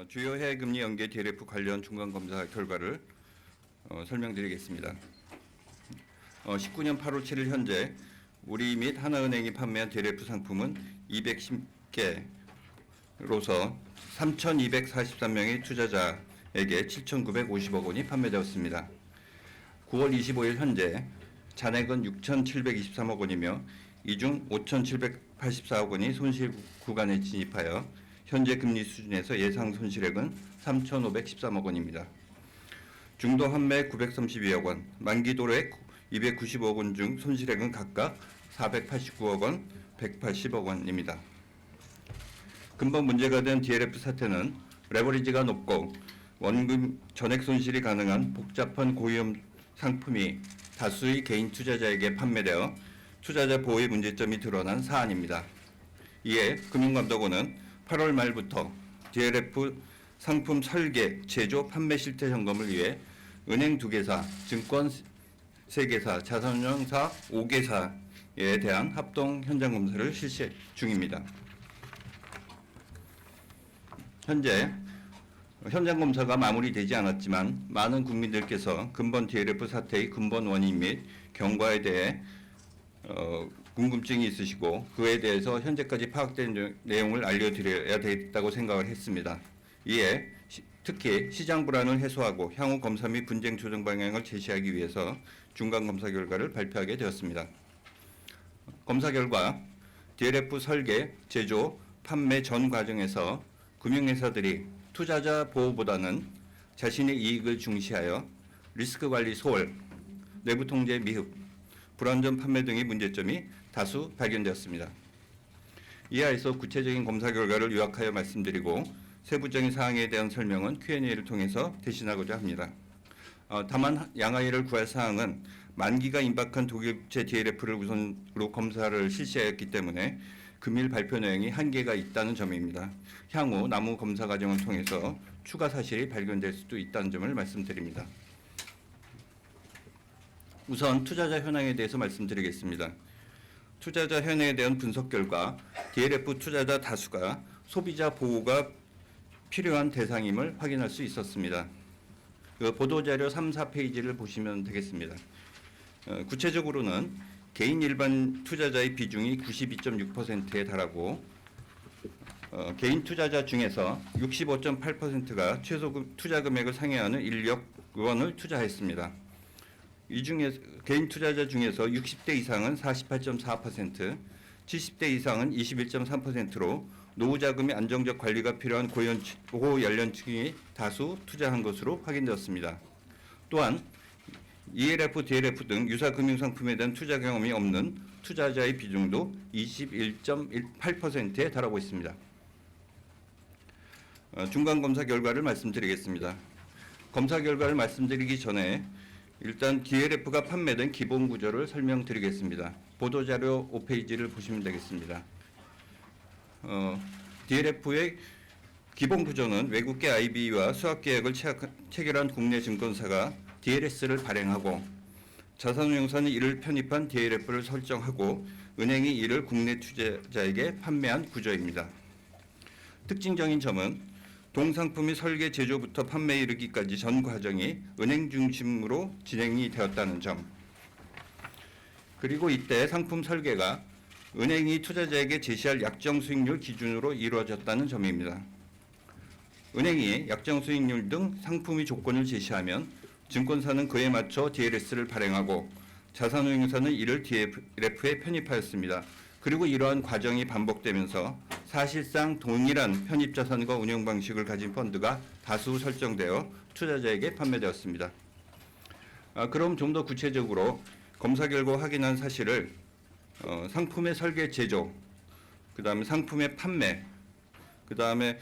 주요 해외 금리 연계 DLF 관련 중간 검사 결과를 설명드리겠습니다. 19년 8월 7일 현재 우리 및 하나은행이 판매한 DLF 상품은 210개로서 3,243명의 투자자에게 7,950억 원이 판매되었습니다. 9월 25일 현재 잔액은 6,723억 원이며 이 중 5,784억 원이 손실 구간에 진입하여 현재 금리 수준에서 예상 손실액은 3,513억 원입니다. 중도 환매 932억 원, 만기 도래액 295억 원 중 손실액은 각각 489억 원, 180억 원입니다. 근본 문제가 된 DLF 사태는 레버리지가 높고 원금 전액 손실이 가능한 복잡한 고위험 상품이 다수의 개인 투자자에게 판매되어 투자자 보호의 문제점이 드러난 사안입니다. 이에 금융감독원은 8월 말부터 DLF 상품 설계, 제조, 판매 실태 점검을 위해 은행 2개사, 증권 3개사, 자산운용사 5개사에 대한 합동 현장 검사를 실시 중입니다. 현재 현장 검사가 마무리되지 않았지만 많은 국민들께서 근본 DLF 사태의 근본 원인 및 경과에 대해 궁금증이 있으시고 그에 대해서 현재까지 파악된 내용을 알려드려야 되겠다고 생각을 했습니다. 이에 특히 시장 불안을 해소하고 향후 검사 및 분쟁 조정 방향을 제시하기 위해서 중간 검사 결과를 발표하게 되었습니다. 검사 결과 DLF 설계, 제조, 판매 전 과정에서 금융회사들이 투자자 보호보다는 자신의 이익을 중시하여 리스크 관리 소홀, 내부 통제 미흡, 불완전 판매 등의 문제점이 다수 발견되었습니다. 이하에서 구체적인 검사 결과를 요약하여 말씀드리고 세부적인 사항에 대한 설명은 Q&A를 통해서 대신하고자 합니다. 다만 양하위를 구할 사항은 만기가 임박한 독일제 DLF를 우선으로 검사를 실시하였기 때문에 금일 발표 내용이 한계가 있다는 점입니다. 향후 남은 검사 과정을 통해서 추가 사실이 발견될 수도 있다는 점을 말씀드립니다. 우선 투자자 현황에 대해서 말씀드리겠습니다. 투자자 현황에 대한 분석 결과 DLF 투자자 다수가 소비자 보호가 필요한 대상임을 확인할 수 있었습니다. 보도자료 3, 4페이지를 보시면 되겠습니다. 구체적으로는 개인 일반 투자자의 비중이 92.6%에 달하고 개인 투자자 중에서 65.8%가 최소 투자 금액을 상회하는 1억 원을 투자했습니다. 이 중에 개인 투자자 중에서 60대 이상은 48.4%, 70대 이상은 21.3%로 노후 자금의 안정적 관리가 필요한 고연령층이 다수 투자한 것으로 확인되었습니다. 또한 ELF, DLF 등 유사 금융상품에 대한 투자 경험이 없는 투자자의 비중도 21.8%에 달하고 있습니다. 중간검사 결과를 말씀드리겠습니다. 검사 결과를 말씀드리기 전에 일단 DLF가 판매된 기본 구조를 설명드리겠습니다. 보도자료 5페이지를 보시면 되겠습니다. DLF의 기본 구조는 외국계 IB와 수합계약을 체결한 국내 증권사가 DLS를 발행하고 자산운용사는 이를 편입한 DLF를 설정하고 은행이 이를 국내 투자자에게 판매한 구조입니다. 특징적인 점은 동상품이 설계 제조부터 판매에 이르기까지 전 과정이 은행 중심으로 진행이 되었다는 점, 그리고 이때 상품 설계가 은행이 투자자에게 제시할 약정 수익률 기준으로 이루어졌다는 점입니다. 은행이 약정 수익률 등 상품의 조건을 제시하면 증권사는 그에 맞춰 DLS를 발행하고 자산운용사는 이를 DLF에 편입하였습니다. 그리고 이러한 과정이 반복되면서 사실상 동일한 편입 자산과 운용 방식을 가진 펀드가 다수 설정되어 투자자에게 판매되었습니다. 그럼 좀 더 구체적으로 검사 결과 확인한 사실을 상품의 설계 제조, 그 다음에 상품의 판매, 그 다음에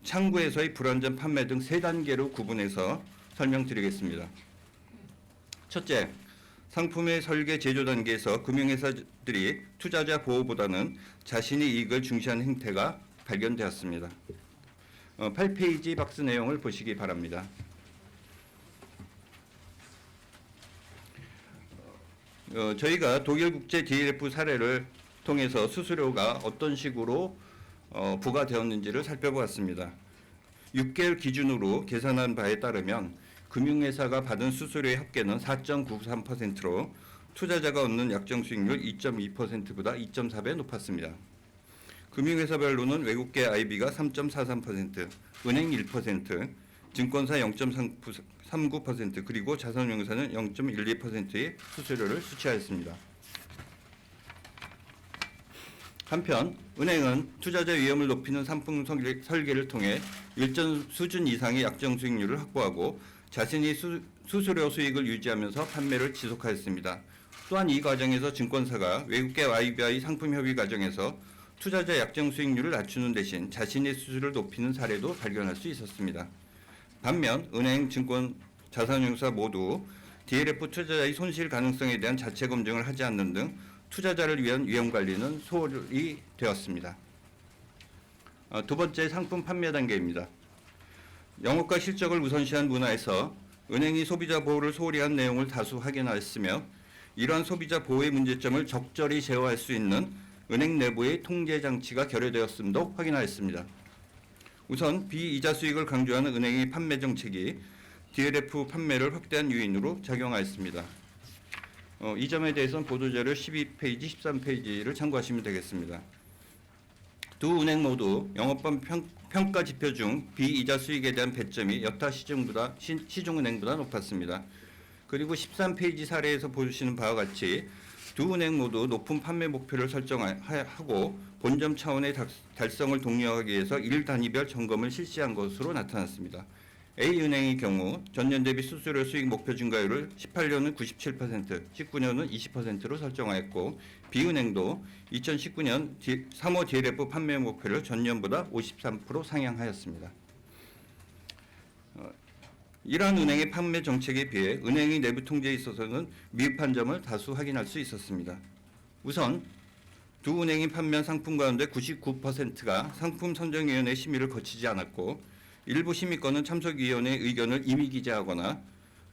창구에서의 불완전 판매 등 3단계로 구분해서 설명드리겠습니다. 첫째, 상품의 설계 제조 단계에서 금융회사들이 투자자 보호보다는 자신의 이익을 중시하는 행태가 발견되었습니다. 8페이지 박스 내용을 보시기 바랍니다. 저희가 독일국제 DLF 사례를 통해서 수수료가 어떤 식으로 부과되었는지를 살펴보았습니다. 6개월 기준으로 계산한 바에 따르면 금융회사가 받은 수수료의 합계는 4.93%로 투자자가 얻는 약정 수익률 2.2%보다 2.4배 높았습니다. 금융회사별로는 외국계 IB가 3.43%, 은행 1%, 증권사 0.39% 그리고 자산운용사는 0.12%의 수수료를 수취하였습니다. 한편 은행은 투자자 위험을 높이는 상품 설계를 통해 일정 수준 이상의 약정 수익률을 확보하고 자신이 수수료 수익을 유지하면서 판매를 지속하였습니다. 또한 이 과정에서 증권사가 외국계 IB와의 상품 협의 과정에서 투자자 약정 수익률을 낮추는 대신 자신의 수수료를 높이는 사례도 발견할 수 있었습니다. 반면 은행, 증권, 자산운용사 모두 DLF 투자자의 손실 가능성에 대한 자체 검증을 하지 않는 등 투자자를 위한 위험 관리는 소홀히 되었습니다. 두 번째, 상품 판매 단계입니다. 영업과 실적을 우선시한 문화에서 은행이 소비자 보호를 소홀히 한 내용을 다수 확인하였으며 이러한 소비자 보호의 문제점을 적절히 제어할 수 있는 은행 내부의 통제 장치가 결여되었음도 확인하였습니다. 우선 비이자 수익을 강조하는 은행의 판매 정책이 DLF 판매를 확대한 요인으로 작용하였습니다. 이 점에 대해서는 보도자료 12페이지, 13페이지를 참고하시면 되겠습니다. 두 은행 모두 영업범 평가 지표 중 비이자 수익에 대한 배점이 여타 시중은행보다 높았습니다. 그리고 13페이지 사례에서 보시는 바와 같이 두 은행 모두 높은 판매 목표를 설정하고 본점 차원의 달성을 독려하기 위해서 일 단위별 점검을 실시한 것으로 나타났습니다. A은행의 경우 전년 대비 수수료 수익 목표 증가율을 18년은 97%, 19년은 20%로 설정하였고 B은행도 2019년 3호 DLF 판매 목표를 전년보다 53% 상향하였습니다. 이러한 은행의 판매 정책에 비해 은행의 내부 통제에 있어서는 미흡한 점을 다수 확인할 수 있었습니다. 우선 두 은행이 판매한 상품 가운데 99%가 상품 선정위원회 심의를 거치지 않았고 일부 심의권은 참석위원회의 의견을 임의 기재하거나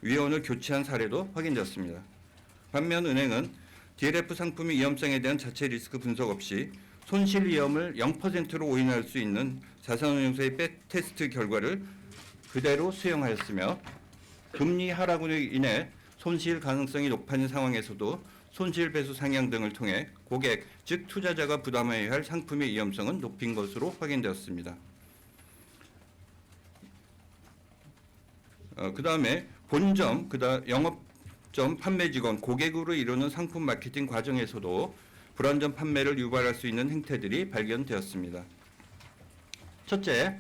위원을 교체한 사례도 확인되었습니다. 반면 은행은 DLF 상품의 위험성에 대한 자체 리스크 분석 없이 손실 위험을 0%로 오인할 수 있는 자산운용사의 백테스트 결과를 그대로 수용하였으며 금리 하락으로 인해 손실 가능성이 높아진 상황에서도 손실 배수 상향 등을 통해 고객, 즉 투자자가 부담해야 할 상품의 위험성은 높인 것으로 확인되었습니다. 그 다음에 본점, 영업점 판매 직원, 고객으로 이루는 상품 마케팅 과정에서도 불안전 판매를 유발할 수 있는 행태들이 발견되었습니다. 첫째,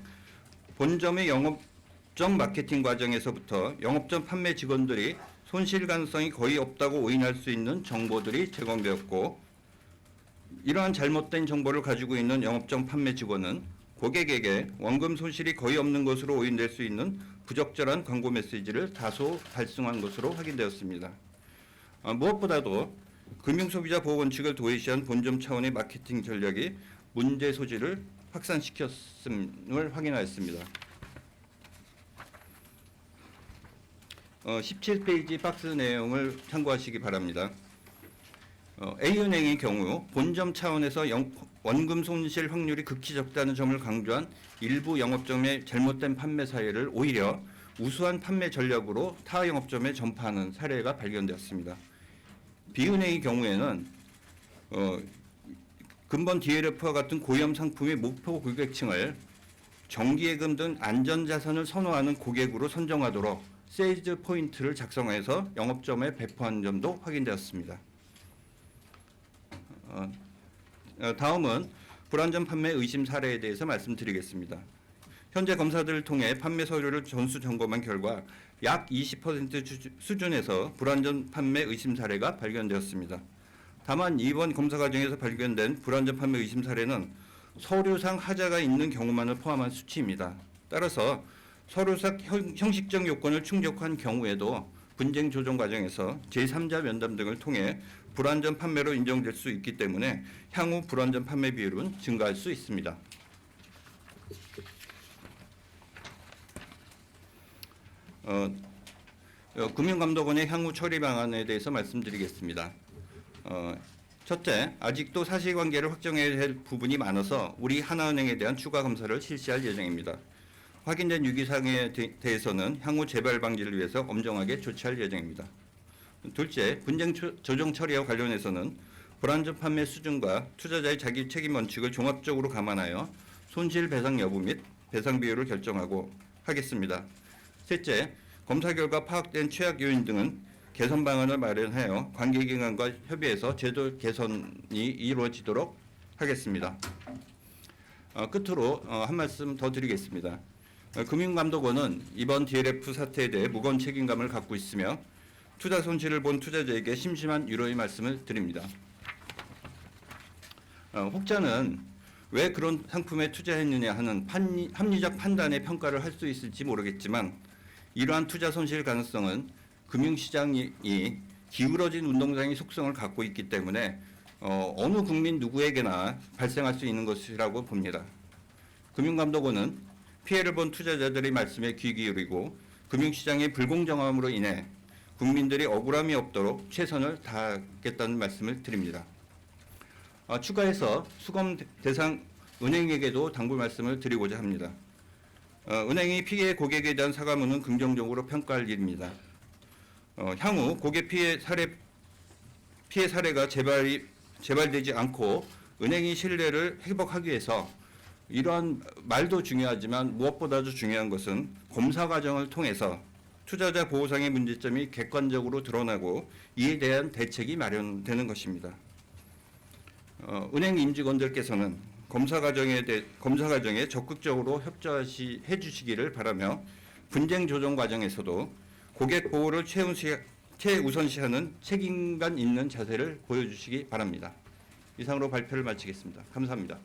본점의 영업점 마케팅 과정에서부터 영업점 판매 직원들이 손실 가능성이 거의 없다고 오인할 수 있는 정보들이 제공되었고 이러한 잘못된 정보를 가지고 있는 영업점 판매 직원은 고객에게 원금 손실이 거의 없는 것으로 오인될 수 있는 부적절한 광고 메시지를 다소 발송한 것으로 확인되었습니다. 무엇보다도 금융소비자 보호 원칙을 도외시한 본점 차원의 마케팅 전략이 문제 소지를 확산시켰음을 확인하였습니다. 17페이지 박스 내용을 참고하시기 바랍니다. A은행의 경우 본점 차원에서 원금 손실 확률이 극히 적다는 점을 강조한 일부 영업점의 잘못된 판매 사례를 오히려 우수한 판매 전략으로 타 영업점에 전파하는 사례가 발견되었습니다. B은행의 경우에는 근본 DLF와 같은 고위험 상품의 목표 고객층을 정기예금 등 안전자산을 선호하는 고객으로 선정하도록 세일즈 포인트를 작성해서 영업점에 배포한 점도 확인되었습니다. 다음은 불안전 판매 의심 사례에 대해서 말씀드리겠습니다. 현재 검사들을 통해 판매 서류를 전수 점검한 결과 약 20% 수준에서 불안전 판매 의심 사례가 발견되었습니다. 다만 이번 검사 과정에서 발견된 불안전 판매 의심 사례는 서류상 하자가 있는 경우만을 포함한 수치입니다. 따라서 서류상 형식적 요건을 충족한 경우에도 분쟁 조정 과정에서 제3자 면담 등을 통해 불안전 판매로 인정될 수 있기 때문에 향후 불안전 판매 비율은 증가할 수 있습니다. 금융감독원의 향후 처리 방안에 대해서 말씀드리겠습니다. 첫째, 아직도 사실관계를 확정해야 할 부분이 많아서 우리 하나은행에 대한 추가 검사를 실시할 예정입니다. 확인된 유기사항에 대해서는 향후 재발 방지를 위해서 엄정하게 조치할 예정입니다. 둘째, 분쟁 조정 처리와 관련해서는 불안전 판매 수준과 투자자의 자기 책임 원칙을 종합적으로 감안하여 손실배상 여부 및 배상 비율을 결정하고 하겠습니다. 셋째, 검사 결과 파악된 최악 요인 등은 개선 방안을 마련하여 관계기관과 협의해서 제도 개선이 이루어지도록 하겠습니다. 끝으로 한 말씀 더 드리겠습니다. 금융감독원은 이번 DLF 사태에 대해 무거운 책임감을 갖고 있으며 투자 손실을 본 투자자에게 심심한 위로의 말씀을 드립니다. 혹자는 왜 그런 상품에 투자했느냐 하는 합리적 판단의 평가를 할 수 있을지 모르겠지만 이러한 투자 손실 가능성은 금융시장이 기울어진 운동장의 속성을 갖고 있기 때문에 어느 국민 누구에게나 발생할 수 있는 것이라고 봅니다. 금융감독원은 피해를 본 투자자들의 말씀에 귀 기울이고 금융시장의 불공정함으로 인해 국민들이 억울함이 없도록 최선을 다하겠다는 말씀을 드립니다. 추가해서 수검 대상 은행에게도 당부 말씀을 드리고자 합니다. 은행이 피해 고객에 대한 사과문은 긍정적으로 평가할 일입니다. 향후 고객 피해 사례가 재발되지 않고 은행이 신뢰를 회복하기 위해서 이러한 말도 중요하지만 무엇보다도 중요한 것은 검사 과정을 통해서 투자자 보호상의 문제점이 객관적으로 드러나고 이에 대한 대책이 마련되는 것입니다. 은행 임직원들께서는 검사 과정에 적극적으로 협조해 주시기를 바라며 분쟁 조정 과정에서도 고객 보호를 최우선시하는 책임감 있는 자세를 보여주시기 바랍니다. 이상으로 발표를 마치겠습니다. 감사합니다.